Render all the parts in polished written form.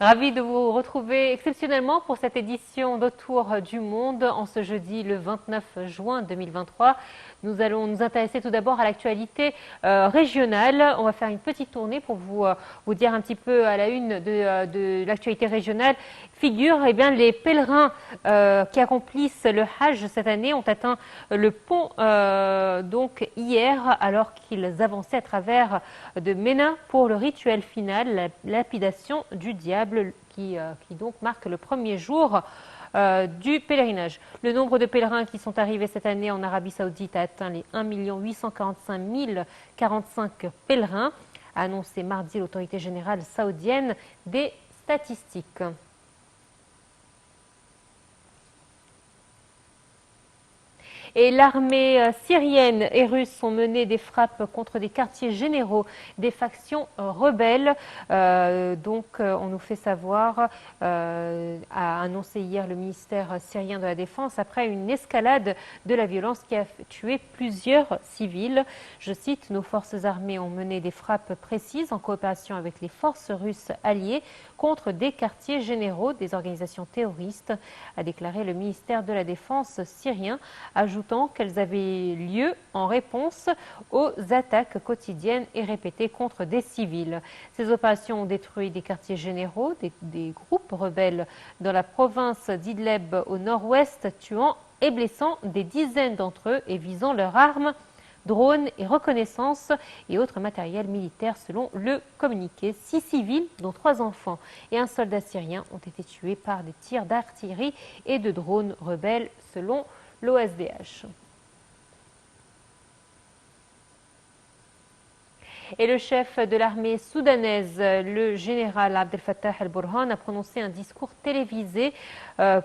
Ravi de vous retrouver exceptionnellement pour cette édition d'Autour du Monde en ce jeudi le 29 juin 2023. Nous allons nous intéresser tout d'abord à l'actualité régionale. On va faire une petite tournée pour vous dire un petit peu à la une de l'actualité régionale. Figure, les pèlerins qui accomplissent le Hajj cette année ont atteint le pont donc hier alors qu'ils avançaient à travers de Ména pour le rituel final, la lapidation du diable qui donc marque le premier jour du pèlerinage. Le nombre de pèlerins qui sont arrivés cette année en Arabie Saoudite a atteint les 1 845 045 pèlerins, a annoncé mardi l'autorité générale saoudienne des statistiques. Et l'armée syrienne et russe ont mené des frappes contre des quartiers généraux des factions rebelles. On nous fait savoir, a annoncé hier le ministère syrien de la Défense, après une escalade de la violence qui a tué plusieurs civils. Je cite, « Nos forces armées ont mené des frappes précises en coopération avec les forces russes alliées contre des quartiers généraux des organisations terroristes », a déclaré le ministère de la Défense syrien, ajoutant qu'elles avaient lieu en réponse aux attaques quotidiennes et répétées contre des civils. Ces opérations ont détruit des quartiers généraux, des groupes rebelles dans la province d'Idleb au nord-ouest, tuant et blessant des dizaines d'entre eux et visant leurs armes, drones et reconnaissance et autres matériels militaires selon le communiqué. 6 civils, dont 3 enfants et un soldat syrien, ont été tués par des tirs d'artillerie et de drones rebelles selon l'OSDH. Et le chef de l'armée soudanaise, le général Abdel Fattah el-Burhan, a prononcé un discours télévisé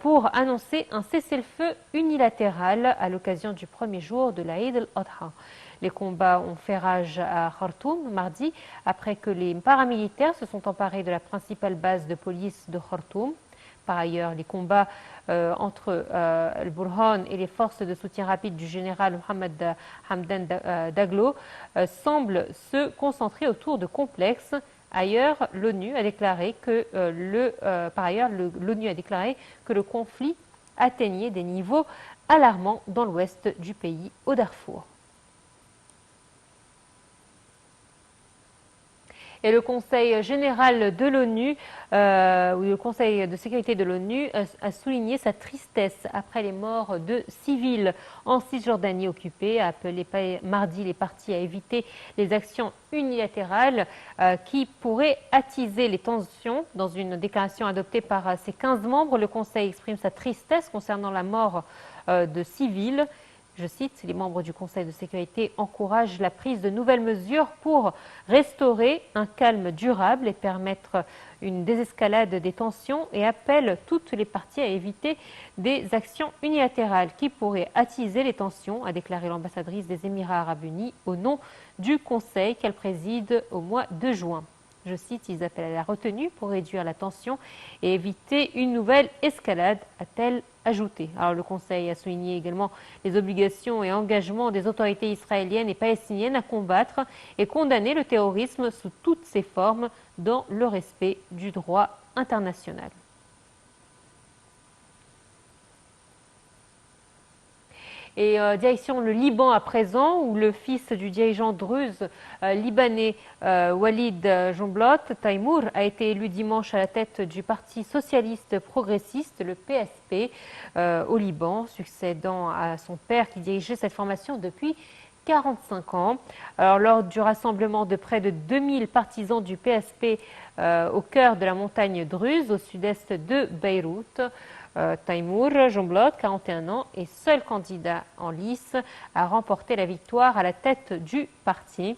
pour annoncer un cessez-le-feu unilatéral à l'occasion du premier jour de l'Aïd al-Adha. Les combats ont fait rage à Khartoum mardi après que les paramilitaires se sont emparés de la principale base de police de Khartoum. Par ailleurs, les combats entre el-Burhan et les forces de soutien rapide du général Mohamed Hamdan Daglo semblent se concentrer autour de complexes. Ailleurs, l'ONU a déclaré que l'ONU a déclaré que le conflit atteignait des niveaux alarmants dans l'ouest du pays, au Darfour. Et le Conseil général de l'ONU, ou le Conseil de sécurité de l'ONU, a souligné sa tristesse après les morts de civils en Cisjordanie occupée, a appelé mardi les parties à éviter les actions unilatérales qui pourraient attiser les tensions. Dans une déclaration adoptée par ses 15 membres, le Conseil exprime sa tristesse concernant la mort de civils. Je cite, les membres du Conseil de sécurité encouragent la prise de nouvelles mesures pour restaurer un calme durable et permettre une désescalade des tensions et appellent toutes les parties à éviter des actions unilatérales qui pourraient attiser les tensions, a déclaré l'ambassadrice des Émirats arabes unis au nom du Conseil qu'elle préside au mois de juin. Je cite, ils appellent à la retenue pour réduire la tension et éviter une nouvelle escalade, a-t-elle ajouté. Alors le Conseil a souligné également les obligations et engagements des autorités israéliennes et palestiniennes à combattre et condamner le terrorisme sous toutes ses formes dans le respect du droit international. Et direction le Liban à présent, où le fils du dirigeant druze libanais Walid Jumblat, Taimour, a été élu dimanche à la tête du Parti socialiste progressiste, le PSP, au Liban, succédant à son père qui dirigeait cette formation depuis 45 ans. Alors, lors du rassemblement de près de 2000 partisans du PSP au cœur de la montagne druze, au sud-est de Beyrouth, Taimour Jumblat, 41 ans, et seul candidat en lice, a remporté la victoire à la tête du parti.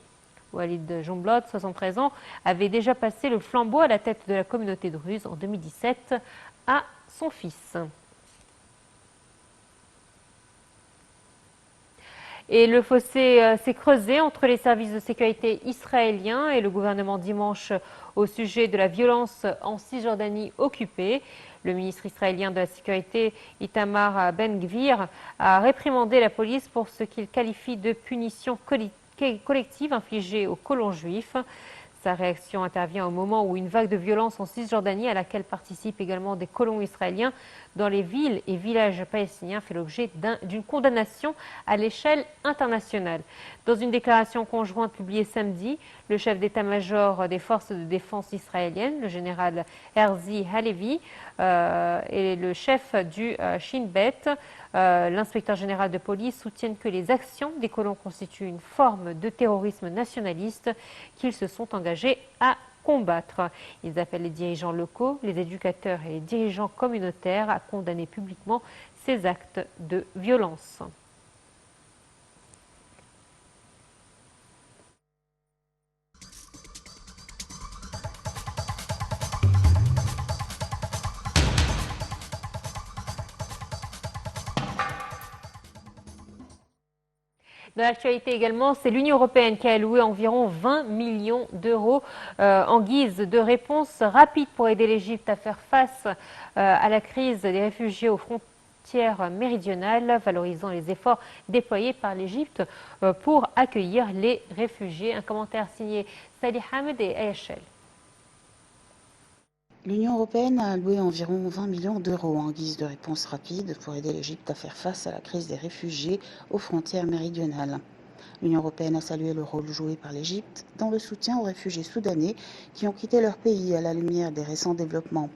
Walid Jumblat, 73 ans, avait déjà passé le flambeau à la tête de la communauté druze en 2017 à son fils. Et le fossé s'est creusé entre les services de sécurité israéliens et le gouvernement dimanche au sujet de la violence en Cisjordanie occupée. Le ministre israélien de la Sécurité, Itamar Ben-Gvir, a réprimandé la police pour ce qu'il qualifie de punition collective infligée aux colons juifs. Sa réaction intervient au moment où une vague de violence en Cisjordanie, à laquelle participent également des colons israéliens dans les villes et villages palestiniens, fait l'objet d'une condamnation à l'échelle internationale. Dans une déclaration conjointe publiée samedi, le chef d'état-major des forces de défense israéliennes, le général Herzi Halevi, et le chef du Shin Bet, l'inspecteur général de police, soutiennent que les actions des colons constituent une forme de terrorisme nationaliste qu'ils se sont engagés à combattre. Ils appellent les dirigeants locaux, les éducateurs et les dirigeants communautaires à condamner publiquement ces actes de violence. Dans l'actualité également, c'est l'Union européenne qui a alloué environ 20 millions d'euros en guise de réponse rapide pour aider l'Égypte à faire face à la crise des réfugiés aux frontières méridionales, valorisant les efforts déployés par l'Égypte pour accueillir les réfugiés. Un commentaire signé Sali Hamed et Ayachel. L'Union européenne a alloué environ 20 millions d'euros en guise de réponse rapide pour aider l'Égypte à faire face à la crise des réfugiés aux frontières méridionales. L'Union européenne a salué le rôle joué par l'Égypte dans le soutien aux réfugiés soudanais qui ont quitté leur pays à la lumière des récents développements.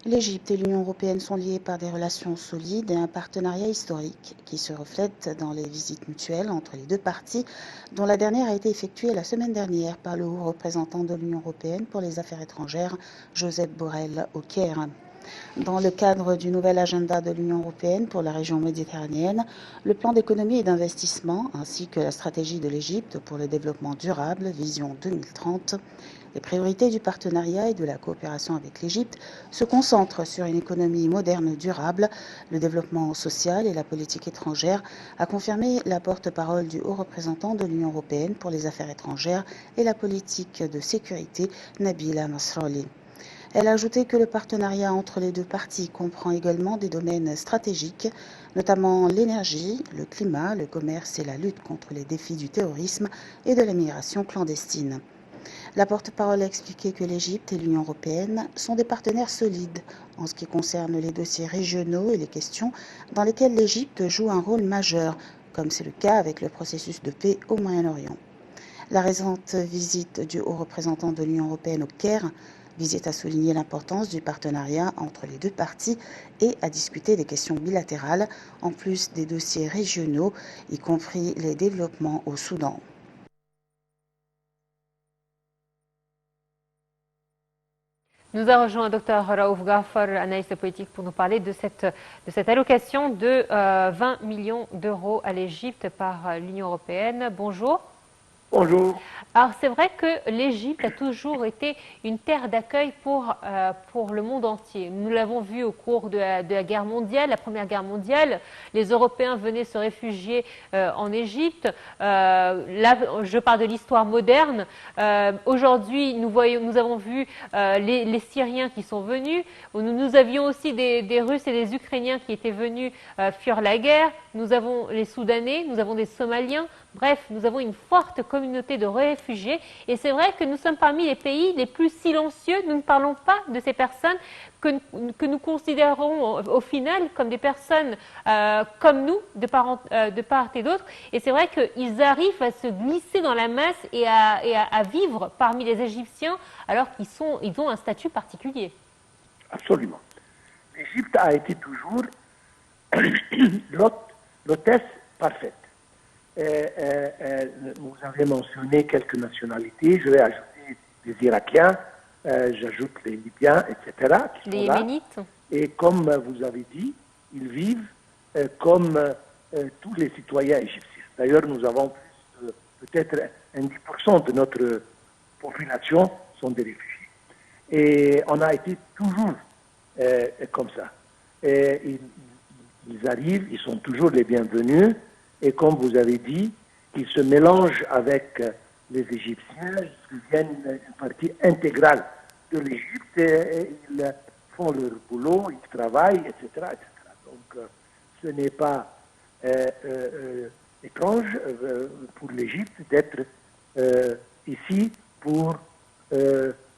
L'Égypte et l'Union européenne sont liées par des relations solides et un partenariat historique qui se reflète dans les visites mutuelles entre les deux parties, dont la dernière a été effectuée la semaine dernière par le haut représentant de l'Union européenne pour les affaires étrangères, Josep Borrell, au Caire. Dans le cadre du nouvel agenda de l'Union européenne pour la région méditerranéenne, le plan d'économie et d'investissement, ainsi que la stratégie de l'Égypte pour le développement durable, Vision 2030, les priorités du partenariat et de la coopération avec l'Égypte se concentrent sur une économie moderne durable, le développement social et la politique étrangère, a confirmé la porte-parole du haut représentant de l'Union européenne pour les affaires étrangères et la politique de sécurité, Nabila Masrali. Elle a ajouté que le partenariat entre les deux parties comprend également des domaines stratégiques, notamment l'énergie, le climat, le commerce et la lutte contre les défis du terrorisme et de la migration clandestine. La porte-parole a expliqué que l'Égypte et l'Union européenne sont des partenaires solides en ce qui concerne les dossiers régionaux et les questions dans lesquelles l'Égypte joue un rôle majeur, comme c'est le cas avec le processus de paix au Moyen-Orient. La récente visite du haut représentant de l'Union européenne au Caire visite à souligner l'importance du partenariat entre les deux parties et à discuter des questions bilatérales, en plus des dossiers régionaux, y compris les développements au Soudan. Nous a rejoint Dr Raouf Ghafar, analyste politique, pour nous parler de cette allocation de 20 millions d'euros à l'Égypte par l'Union européenne. Bonjour. Bonjour. Alors c'est vrai que l'Égypte a toujours été une terre d'accueil pour le monde entier. Nous l'avons vu au cours de la guerre mondiale, la Première Guerre mondiale. Les Européens venaient se réfugier en Égypte. Là, je parle de l'histoire moderne. Aujourd'hui, nous avons vu les Syriens qui sont venus. Nous avions aussi des Russes et des Ukrainiens qui étaient venus fuir la guerre. Nous avons les Soudanais, nous avons des Somaliens. Bref, nous avons une forte communauté de réfugiés et c'est vrai que nous sommes parmi les pays les plus silencieux. Nous ne parlons pas de ces personnes que nous considérons au final comme des personnes comme nous, de part et d'autre. Et c'est vrai qu'ils arrivent à se glisser dans la masse et à vivre parmi les Égyptiens alors qu'ils ont un statut particulier. Absolument. L'Égypte a été toujours l'hôtesse parfaite. Vous avez mentionné quelques nationalités, je vais ajouter les Irakiens, j'ajoute les Libyens, etc. Les Yéménites. Et comme vous avez dit, ils vivent comme tous les citoyens égyptiens. D'ailleurs, nous avons peut-être 10% de notre population sont des réfugiés. Et on a été toujours comme ça. Et ils arrivent, ils sont toujours les bienvenus. Et comme vous avez dit, ils se mélangent avec les Égyptiens, ils deviennent une partie intégrale de l'Égypte et ils font leur boulot, ils travaillent, etc. etc. Donc ce n'est pas étrange pour l'Égypte d'être ici pour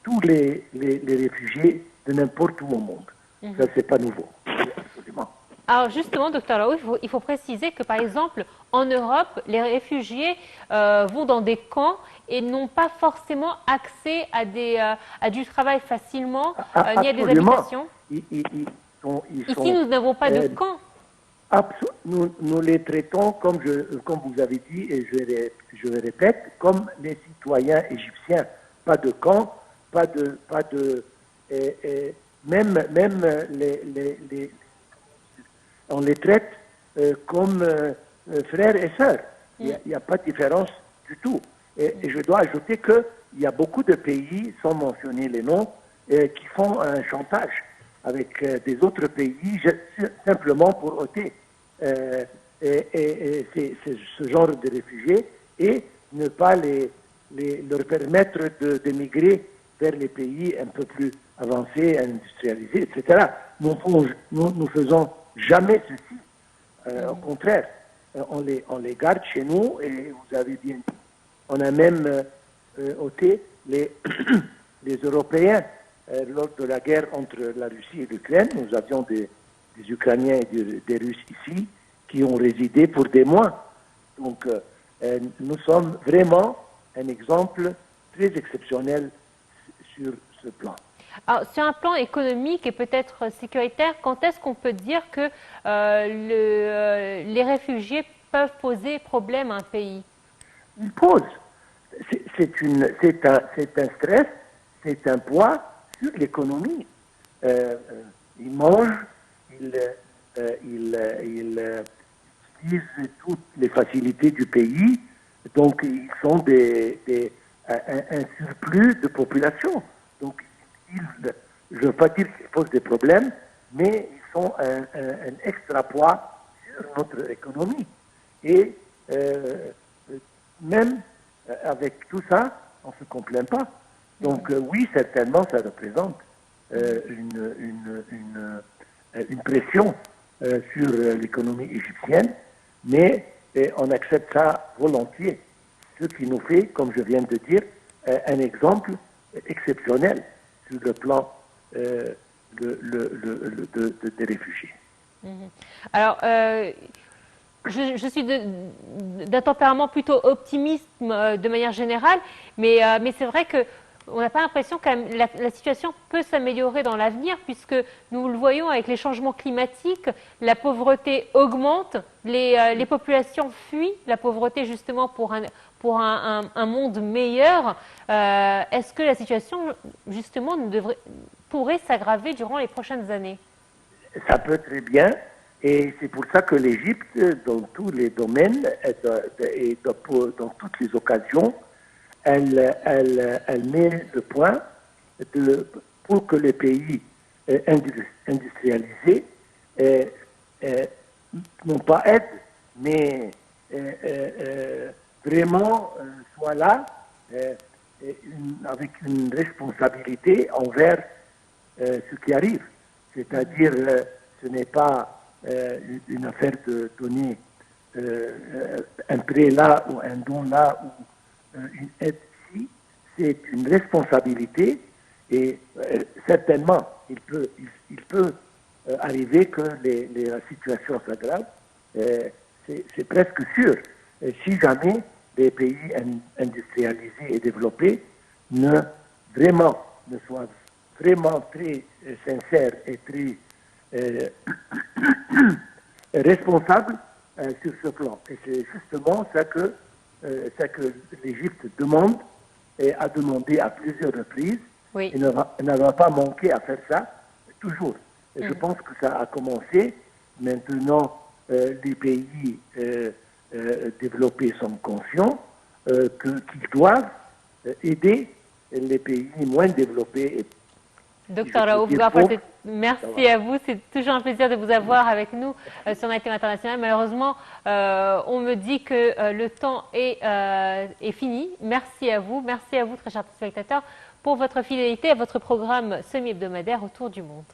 tous les réfugiés de n'importe où au monde. Ça, c'est pas nouveau, absolument. Alors justement, docteur Laoui, il faut préciser que par exemple, en Europe, les réfugiés vont dans des camps et n'ont pas forcément accès à du travail facilement, ni à des habitations. Ils Ici, nous n'avons pas de camp. Nous les traitons, comme vous avez dit, et je le répète, comme les citoyens égyptiens. Pas de camp, même on les traite comme frères et sœurs. Il n'y a pas de différence du tout. Et je dois ajouter qu'il y a beaucoup de pays, sans mentionner les noms, qui font un chantage avec des autres pays, simplement pour ôter ce genre de réfugiés et ne pas leur permettre d'émigrer vers les pays un peu plus avancés, industrialisés, etc. Nous faisons jamais ceci. Au contraire, on les garde chez nous et vous avez bien dit. On a même ôté les Européens lors de la guerre entre la Russie et l'Ukraine. Nous avions des Ukrainiens et des Russes ici qui ont résidé pour des mois. Donc, nous sommes vraiment un exemple très exceptionnel sur ce plan. Alors, sur un plan économique et peut-être sécuritaire, quand est-ce qu'on peut dire que les réfugiés peuvent poser problème à un pays? Ils posent. C'est un stress, c'est un poids sur l'économie. Ils mangent, ils utilisent toutes les facilités du pays, donc ils sont un surplus de population. Donc, je ne veux pas dire qu'ils posent des problèmes, mais ils sont un extra poids sur notre économie. Et même avec tout ça, on ne se complaint pas. Donc oui, certainement, ça représente une pression sur l'économie égyptienne, mais on accepte ça volontiers, ce qui nous fait, comme je viens de dire, un exemple exceptionnel sur le plan des réfugiés. Alors, je suis d'un tempérament plutôt optimiste de manière générale, mais c'est vrai qu'on n'a pas l'impression que la situation peut s'améliorer dans l'avenir, puisque nous le voyons avec les changements climatiques, la pauvreté augmente, les populations fuient la pauvreté justement pour un monde meilleur. Est-ce que la situation justement pourrait s'aggraver durant les prochaines années? Ça peut très bien. Et c'est pour ça que l'Égypte, dans tous les domaines et dans toutes les occasions, elle met le point pour que les pays industrialisés non pas aident, mais vraiment soient là avec une responsabilité envers ce qui arrive. C'est-à-dire, ce n'est pas une affaire de donner un prêt là ou un don là ou une aide ici, c'est une responsabilité et certainement il peut arriver que la situation s'aggrave. C'est presque sûr. Si jamais les pays industrialisés et développés ne soient vraiment très sincères et très responsable sur ce plan. Et c'est justement ça que l'Égypte demande et a demandé à plusieurs reprises. Oui. Et ne va pas manquer à faire ça toujours. Et je pense que ça a commencé. Maintenant, les pays développés sont conscients qu'ils doivent aider les pays moins développés. Docteur Raouf, merci à vous. C'est toujours un plaisir de vous avoir avec nous sur Naïtem International. Malheureusement, on me dit que le temps est fini. Merci à vous, très chers spectateurs, pour votre fidélité à votre programme semi-hebdomadaire Autour du monde.